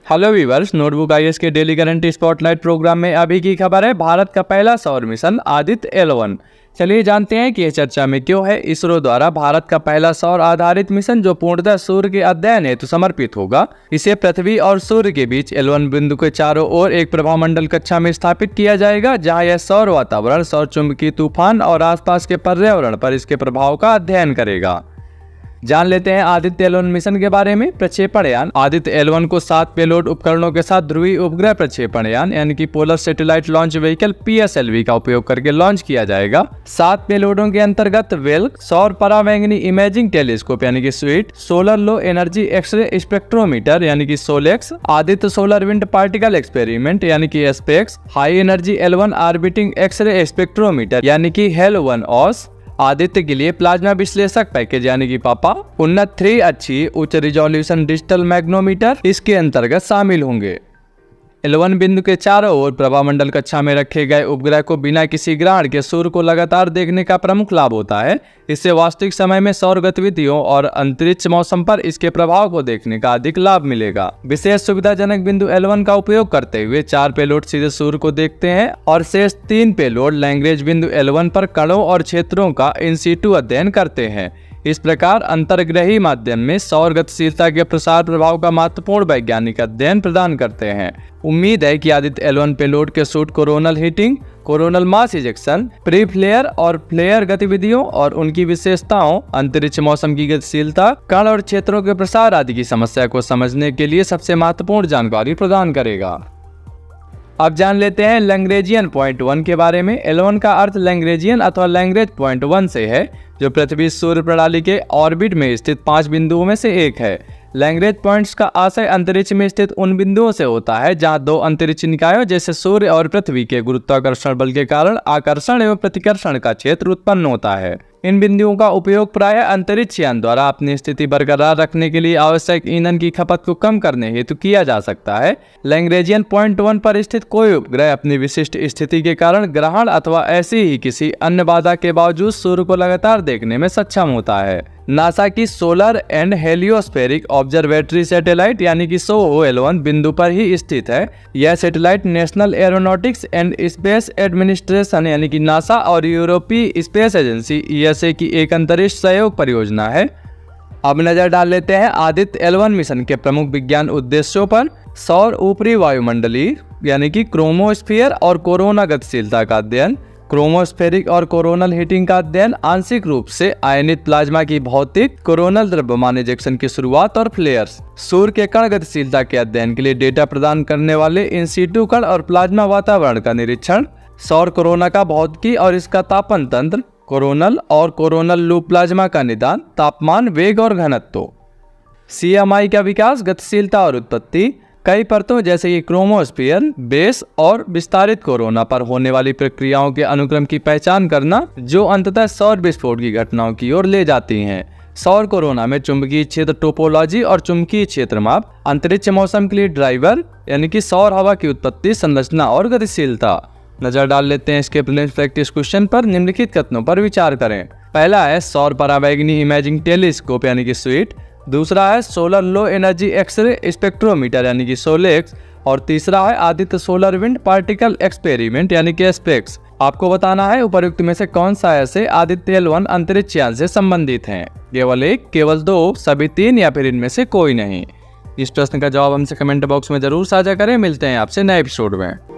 Hello viewers, notebook IAS के daily current spotlight programme में अभी की खबर है। भारत का पहला सौर मिशन आदित्य L1। चलिए जानते हैं कि यह चर्चा में क्यों है। इसरो द्वारा भारत का पहला सौर आधारित मिशन जो पूर्णतः सूर्य के अध्ययन हेतु समर्पित होगा। इसे पृथ्वी और सूर्य के बीच L1 बिंदु के चारों ओर एक प्रभाव मंडल कक्षा में स्थापित किया जाएगा, जहां यह सौर वातावरण, सौर चुंबकीय तूफान और आसपास के पर्यावरण पर इसके प्रभाव का अध्ययन करेगा। जान लेते हैं आदित्य L1 मिशन के बारे में। प्रक्षेपण यान आदित्य L1 को 7 पेलोड उपकरणों के साथ ध्रुवीय उपग्रह प्रक्षेपण यान यानी कि polar satellite launch vehicle PSLV का उपयोग करके लॉन्च किया जाएगा। 7 पेलोडों के अंतर्गत वेल्क सौर परावैंगनी इमेजिंग टेलीस्कोप यानी कि SUIT, solar low energy x-ray spectrometer यानी कि SoLEXS, Aditya solar wind particle experiment यानी कि SPEX, high energy L1 orbiting x-ray spectrometer यानी कि HAL1OS, आदित्य के लिए प्लाज्मा विश्लेषक पैकेज यानी कि पापा, उन्नत 3 अच्छी उच्च रिजोल्यूशन डिजिटल मैग्नोमीटर इसके अंतर्गत शामिल होंगे। L1 बिंदु के चारों ओर प्रभामंडल कक्षा में रखे गए उपग्रह को बिना किसी ग्रहण के सूर्य को लगातार देखने का प्रमुख लाभ होता है। इससे वास्तविक समय में सौर गतिविधियों और अंतरिक्ष मौसम पर इसके प्रभाव को देखने का अधिक लाभ मिलेगा। विशेष सुविधाजनक बिंदु L1 का उपयोग करते हुए 4 पेलोड सीधे सूर्य को देखते हैं और शेष 3 पेलोड लैग्रेंज बिंदु L1 पर कणों और क्षेत्रों का इन सीटू अध्ययन करते हैं। इस प्रकार अंतर्ग्रही माध्यम में सौर गतिशीलता के प्रसार प्रभाव का महत्वपूर्ण वैज्ञानिक अध्ययन प्रदान करते हैं। उम्मीद है कि आदित्य L1 पेलोड के suite coronal heating, coronal mass ejection, pre flare और फ्लेयर गतिविधियों और उनकी विशेषताओं, अंतरिक्ष मौसम की गतिशीलता, कण और क्षेत्रों के प्रसार आदि की समस्या को समझने के लिए सबसे महत्वपूर्ण जानकारी प्रदान करेगा। अब जान लेते हैं लैग्रेंजियन पॉइंट 1 के बारे में। L1 का अर्थ लैग्रेंजियन अथवा लैग्रेंज पॉइंट 1 से है, जो पृथ्वी सूर्य प्रणाली के ऑर्बिट में स्थित 5 बिंदुओं में से एक है। लैग्रेंज पॉइंट्स का आशय अंतरिक्ष में स्थित उन बिंदुओं से होता है जहां 2 अंतरिक्ष निकायों जैसे सूर्य और पृथ्वी के गुरुत्वाकर्षण बल के कारण आकर्षण एवं प्रतिकर्षण का क्षेत्र उत्पन्न होता है। इन बिंदुओं का उपयोग प्रायः अंतरिक्ष यान द्वारा अपनी स्थिति बरकरार रखने के लिए आवश्यक ईंधन की खपत को कम करने हेतु किया जा सकता है। लैग्रेंजियन पॉइंट 1 पर स्थित कोई उपग्रह अपनी विशिष्ट स्थिति के कारण ग्रहण अथवा ऐसी ही किसी अन्य बाधा के बावजूद सूर्य को लगातार देखने में सक्षम होता है। नासा की सोलर एंड हेलियोस्फेरिक ऑब्जर्वेटरी सैटेलाइट यानी कि SOHO-L1 बिंदु पर ही स्थित है। यह satellite national aeronautics and space administration यानी कि नासा और यूरोपीय स्पेस एजेंसी ESA की एक अंतरिक्ष सहयोग परियोजना है। अब नजर डाल लेते हैं आदित्य L1 मिशन के प्रमुख विज्ञान उद्देश्यों पर। सौर ऊपरी वायुमंडलीय यानी कि क्रोमोस्फीयर और कोरोना गतिशीलता का अध्ययन, क्रोमोस्फेरिक और कोरोनल हीटिंग का अध्ययन, आंशिक रूप से आयनित प्लाज्मा की भौतिक, कोरोनल द्रव्यमान इंजेक्शन की शुरुआत और फ्लेयर्स, सूर्य के कण गतिशीलता के अध्ययन के लिए डेटा प्रदान करने वाले इन सीटू कण और प्लाज्मा वातावरण का निरीक्षण, सौर कोरोना का भौतिकी और इसका तापन तंत्र, कोरोनल और कोरोनल लूप प्लाज्मा का निदान, तापमान, वेग और घनत्व, CMI का विकास, गतिशीलता और उत्पत्ति, कई परतों जैसे कि क्रोमोस्फीयर, बेस और विस्तारित कोरोना पर होने वाली प्रक्रियाओं के अनुक्रम की पहचान करना, जो अंततः सौर विस्फोट की घटनाओं की ओर ले जाती हैं। सौर कोरोना में चुंबकीय क्षेत्र टोपोलॉजी और चुंबकीय क्षेत्र माप, अंतरिक्ष मौसम के लिए ड्राइवर यानी कि सौर हवा की उत्पत्ति, संरचना और गतिशीलता। नजर डाल लेते हैं इसके प्रीलिम्स प्रैक्टिस क्वेश्चन पर। निम्नलिखित कथनों पर विचार करें। पहला है सौर परावैंगनी इमेजिंग टेलीस्कोप यानी कि स्वीट, दूसरा है solar low energy x-ray spectrometer यानी कि सोलेक्स, और तीसरा है Aditya solar wind particle experiment यानी कि SPEX। आपको बताना है उपरोक्त में से कौन सा ऐसे आदित्य L1 अंतरिक्ष यान से संबंधित हैं। केवल 1, केवल 2, सभी 3 या फिर इनमें से कोई नहीं। इस प्रश्न का जवाब हमसे कमेंट बॉक्स में जरूर साझा करें। मिलते हैं आपसे नए एपिसोड में।